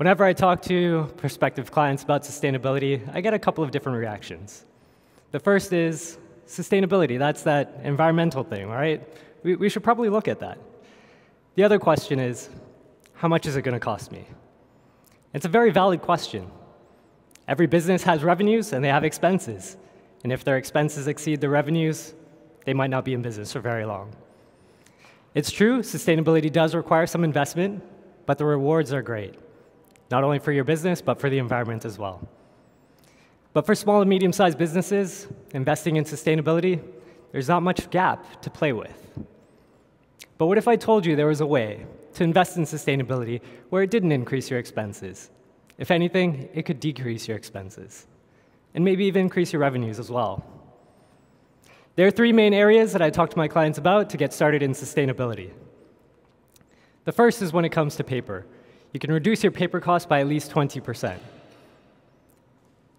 Whenever I talk to prospective clients about sustainability, I get a couple of different reactions. The first is sustainability. That's that environmental thing, right? We should probably look at that. The other question is, how much is it going to cost me? It's a very valid question. Every business has revenues and they have expenses. And if their expenses exceed the revenues, they might not be in business for very long. It's true, sustainability does require some investment, but the rewards are great. Not only for your business, but for the environment as well. But for small and medium-sized businesses, investing in sustainability, there's not much gap to play with. But what if I told you there was a way to invest in sustainability where it didn't increase your expenses? If anything, it could decrease your expenses, and maybe even increase your revenues as well. There are three main areas that I talk to my clients about to get started in sustainability. The first is when it comes to paper. You can reduce your paper costs by at least 20%.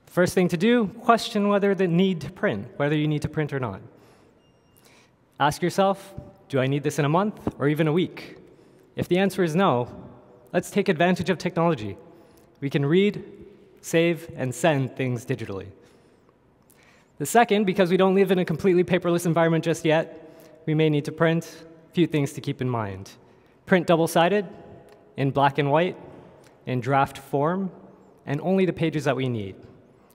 First thing to do, question whether you need to print or not. Ask yourself, do I need this in a month or even a week? If the answer is no, let's take advantage of technology. We can read, save, and send things digitally. The second, because we don't live in a completely paperless environment just yet, we may need to print. A few things to keep in mind. Print double-sided, in black and white, in draft form, and only the pages that we need.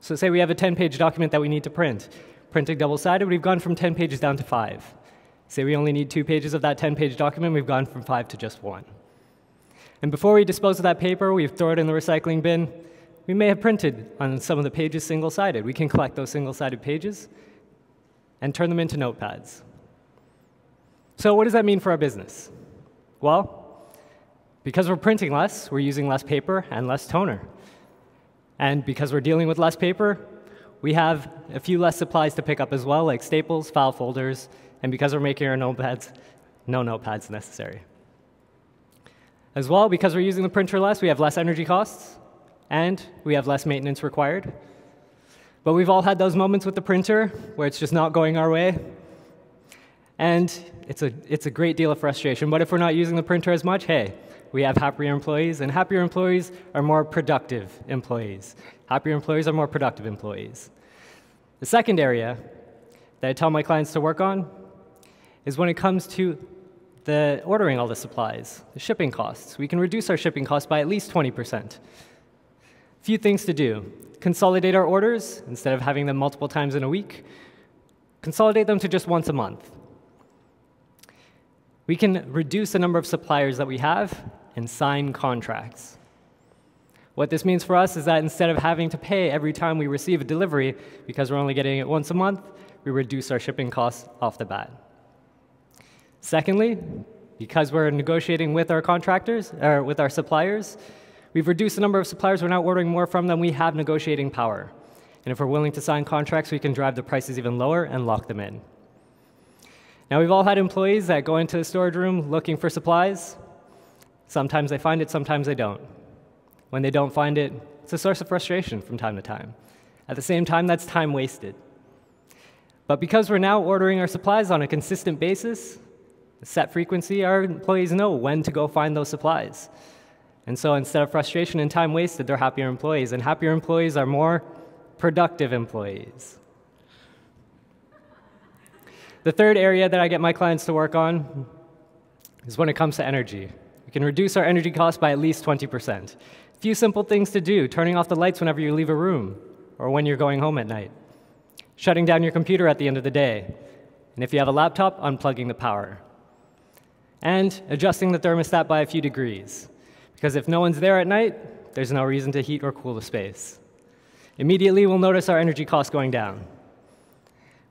So say we have a 10-page document that we need to print. Printing double-sided, we've gone from 10 pages down to 5. Say we only need 2 pages of that 10-page document, we've gone from 5 to just 1. And before we dispose of that paper, we throw it in the recycling bin. We may have printed on some of the pages single-sided. We can collect those single-sided pages and turn them into notepads. So what does that mean for our business? Well, because we're printing less, we're using less paper and less toner. And because we're dealing with less paper, we have a few less supplies to pick up as well, like staples, file folders, and because we're making our notepads, no notepads necessary. As well, because we're using the printer less, we have less energy costs, and we have less maintenance required. But we've all had those moments with the printer where it's just not going our way, and it's a great deal of frustration. But if we're not using the printer as much, hey, we have happier employees, and happier employees are more productive employees. Happier employees are more productive employees. The second area that I tell my clients to work on is when it comes to the ordering all the supplies, the shipping costs. We can reduce our shipping costs by at least 20%. A few things to do. Consolidate our orders. Instead of having them multiple times in a week, consolidate them to just once a month. We can reduce the number of suppliers that we have and sign contracts. What this means for us is that instead of having to pay every time we receive a delivery, because we're only getting it once a month, we reduce our shipping costs off the bat. Secondly, because we're negotiating with our contractors, or with our suppliers, we've reduced the number of suppliers we're now ordering more from than we have negotiating power. And if we're willing to sign contracts, we can drive the prices even lower and lock them in. Now, we've all had employees that go into the storage room looking for supplies. Sometimes they find it, sometimes they don't. When they don't find it, it's a source of frustration from time to time. At the same time, that's time wasted. But because we're now ordering our supplies on a consistent basis, a set frequency, our employees know when to go find those supplies. And so instead of frustration and time wasted, they're happier employees, and happier employees are more productive employees. The third area that I get my clients to work on is when it comes to energy. We can reduce our energy costs by at least 20%. A few simple things to do: turning off the lights whenever you leave a room or when you're going home at night, shutting down your computer at the end of the day, and if you have a laptop, unplugging the power, and adjusting the thermostat by a few degrees, because if no one's there at night, there's no reason to heat or cool the space. Immediately, we'll notice our energy costs going down.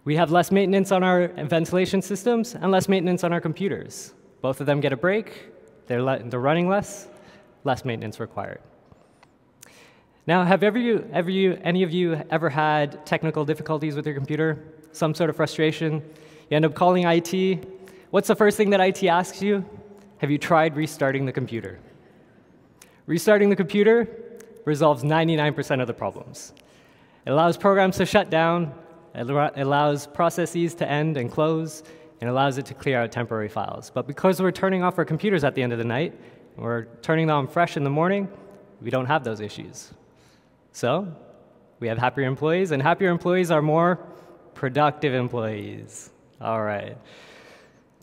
We have less maintenance on our ventilation systems and less maintenance on our computers. Both of them get a break. They're running less maintenance required. Now, have any of you ever had technical difficulties with your computer? Some sort of frustration? You end up calling IT. What's the first thing that IT asks you? Have you tried restarting the computer? Restarting the computer resolves 99% of the problems. It allows programs to shut down. It allows processes to end and close, and allows it to clear out temporary files. But because we're turning off our computers at the end of the night, we're turning them on fresh in the morning, We don't have those issues. So we have happier employees, and happier employees are more productive employees. All right.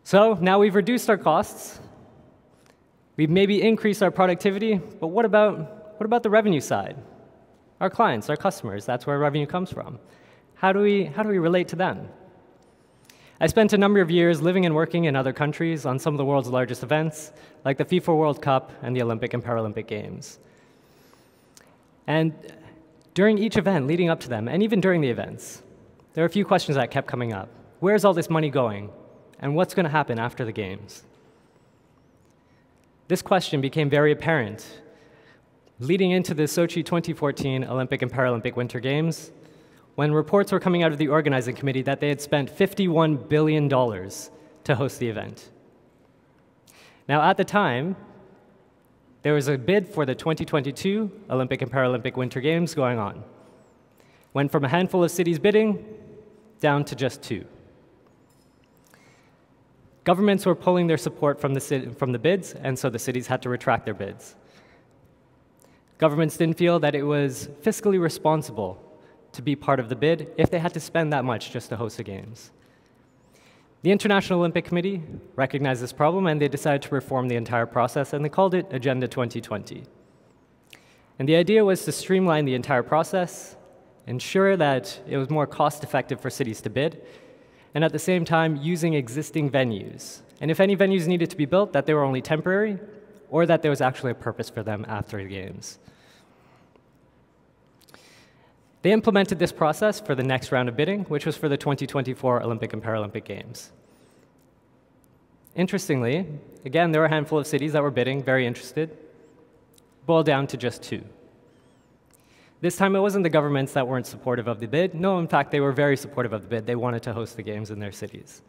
So now we've reduced our costs. We've maybe increased our productivity, but what about the revenue side? Our clients, our customers, that's where revenue comes from. How do we relate to them? I spent a number of years living and working in other countries on some of the world's largest events, like the FIFA World Cup and the Olympic and Paralympic Games. And during each event, leading up to them, and even during the events, there were a few questions that kept coming up. Where's all this money going? And what's going to happen after the Games? This question became very apparent leading into the Sochi 2014 Olympic and Paralympic Winter Games, when reports were coming out of the organizing committee that they had spent $51 billion to host the event. Now, at the time, there was a bid for the 2022 Olympic and Paralympic Winter Games going on. Went from a handful of cities bidding down to just 2. Governments were pulling their support from the bids, and so the cities had to retract their bids. Governments didn't feel that it was fiscally responsible to be part of the bid if they had to spend that much just to host the Games. The International Olympic Committee recognized this problem, and they decided to reform the entire process, and they called it Agenda 2020. And the idea was to streamline the entire process, ensure that it was more cost-effective for cities to bid, and at the same time using existing venues. And if any venues needed to be built, that they were only temporary, or that there was actually a purpose for them after the Games. They implemented this process for the next round of bidding, which was for the 2024 Olympic and Paralympic Games. Interestingly, again, there were a handful of cities that were bidding, very interested, boiled down to just 2. This time, it wasn't the governments that weren't supportive of the bid. No, in fact, they were very supportive of the bid. They wanted to host the Games in their cities.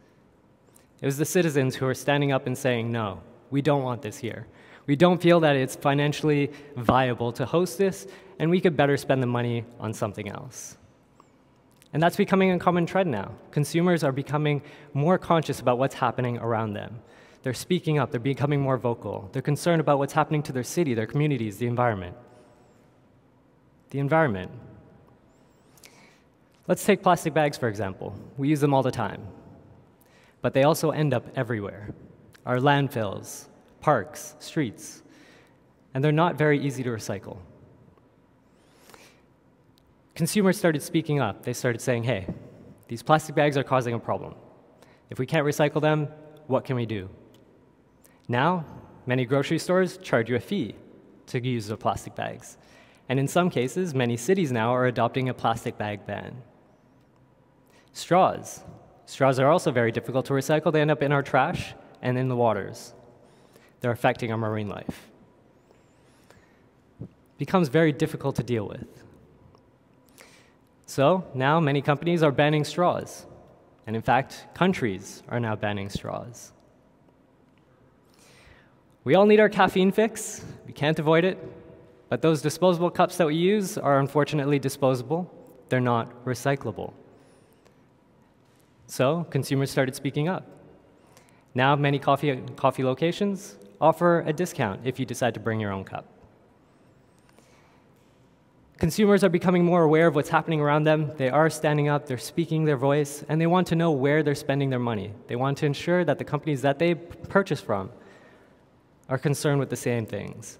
It was the citizens who were standing up and saying, no, we don't want this here. We don't feel that it's financially viable to host this, and we could better spend the money on something else. And that's becoming a common trend now. Consumers are becoming more conscious about what's happening around them. They're speaking up, they're becoming more vocal. They're concerned about what's happening to their city, their communities, the environment. The environment. Let's take plastic bags, for example. We use them all the time. But they also end up everywhere. Our landfills, parks, streets, and they're not very easy to recycle. Consumers started speaking up. They started saying, hey, these plastic bags are causing a problem. If we can't recycle them, what can we do? Now, many grocery stores charge you a fee to use the plastic bags. And in some cases, many cities now are adopting a plastic bag ban. Straws. Straws are also very difficult to recycle. They end up in our trash and in the waters. They're affecting our marine life. It becomes very difficult to deal with. So now many companies are banning straws. And in fact, countries are now banning straws. We all need our caffeine fix. We can't avoid it. But those disposable cups that we use are unfortunately disposable. They're not recyclable. So consumers started speaking up. Now many coffee locations offer a discount if you decide to bring your own cup. Consumers are becoming more aware of what's happening around them. They are standing up, they're speaking their voice, and they want to know where they're spending their money. They want to ensure that the companies that they purchase from are concerned with the same things.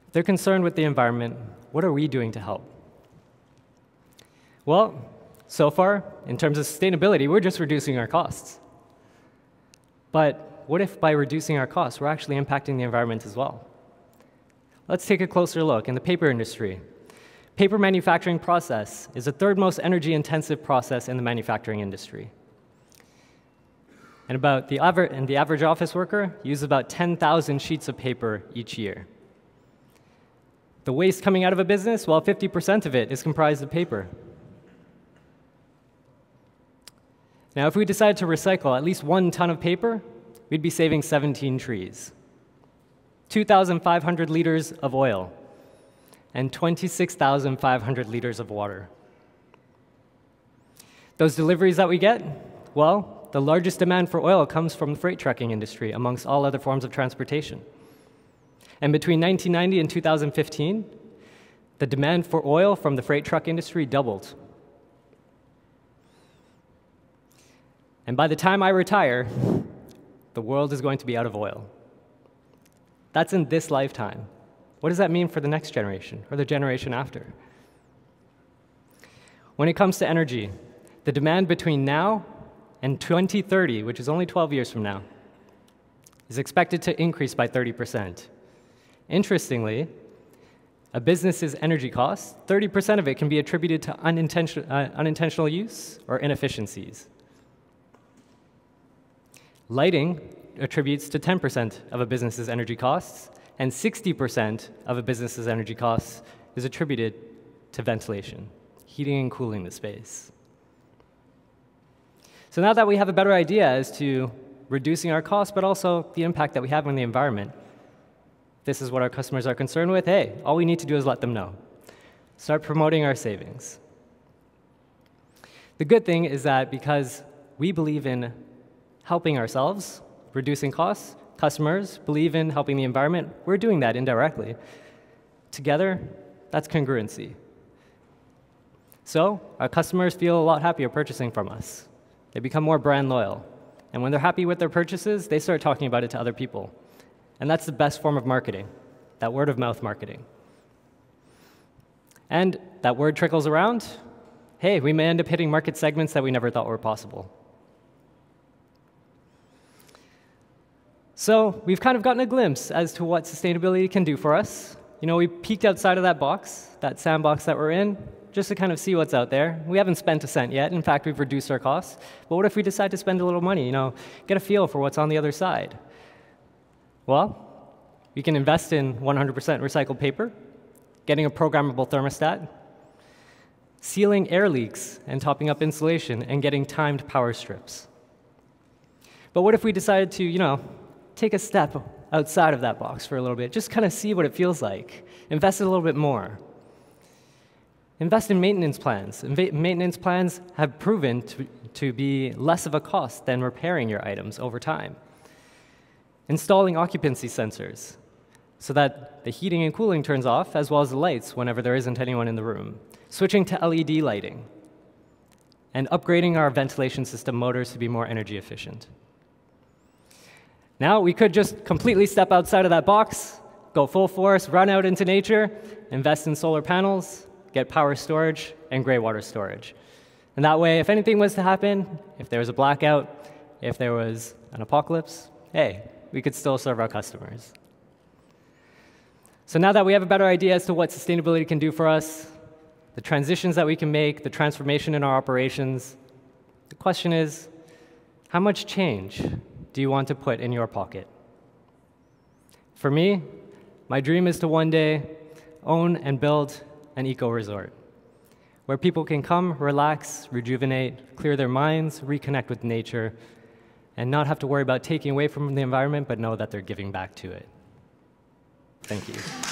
If they're concerned with the environment, what are we doing to help? Well, so far, in terms of sustainability, we're just reducing our costs. But what if by reducing our costs, we're actually impacting the environment as well? Let's take a closer look in the paper industry. Paper manufacturing process is the third most energy-intensive process in the manufacturing industry. And the average office worker uses about 10,000 sheets of paper each year. The waste coming out of a business, well, 50% of it is comprised of paper. Now, if we decided to recycle at least 1 ton of paper, we'd be saving 17 trees. 2,500 liters of oil, and 26,500 liters of water. Those deliveries that we get, well, the largest demand for oil comes from the freight trucking industry, amongst all other forms of transportation. And between 1990 and 2015, the demand for oil from the freight truck industry doubled. And by the time I retire, the world is going to be out of oil. That's in this lifetime. What does that mean for the next generation or the generation after? When it comes to energy, the demand between now and 2030, which is only 12 years from now, is expected to increase by 30%. Interestingly, a business's energy costs, 30% of it can be attributed to unintentional use or inefficiencies. Lighting attributes to 10% of a business's energy costs, and 60% of a business's energy costs is attributed to ventilation, heating and cooling the space. So now that we have a better idea as to reducing our costs, but also the impact that we have on the environment, this is what our customers are concerned with. Hey, all we need to do is let them know. Start promoting our savings. The good thing is that because we believe in helping ourselves, reducing costs, customers believe in helping the environment, we're doing that indirectly. Together, that's congruency. So our customers feel a lot happier purchasing from us. They become more brand loyal. And when they're happy with their purchases, they start talking about it to other people. And that's the best form of marketing, that word-of-mouth marketing. And that word trickles around. Hey, we may end up hitting market segments that we never thought were possible. So we've kind of gotten a glimpse as to what sustainability can do for us. You know, we peeked outside of that box, that sandbox that we're in, just to kind of see what's out there. We haven't spent a cent yet. In fact, we've reduced our costs. But what if we decide to spend a little money, get a feel for what's on the other side? Well, we can invest in 100% recycled paper, getting a programmable thermostat, sealing air leaks and topping up insulation, and getting timed power strips. But what if we decided to, take a step outside of that box for a little bit, just kind of see what it feels like, invest a little bit more? Invest in maintenance plans. Maintenance plans have proven to be less of a cost than repairing your items over time. Installing occupancy sensors so that the heating and cooling turns off, as well as the lights whenever there isn't anyone in the room. Switching to LED lighting. And upgrading our ventilation system motors to be more energy efficient. Now, we could just completely step outside of that box, go full force, run out into nature, invest in solar panels, get power storage, and gray water storage. And that way, if anything was to happen, if there was a blackout, if there was an apocalypse, hey, we could still serve our customers. So now that we have a better idea as to what sustainability can do for us, the transitions that we can make, the transformation in our operations, the question is, how much change do you want to put in your pocket? For me, my dream is to one day own and build an eco-resort where people can come, relax, rejuvenate, clear their minds, reconnect with nature, and not have to worry about taking away from the environment, but know that they're giving back to it. Thank you.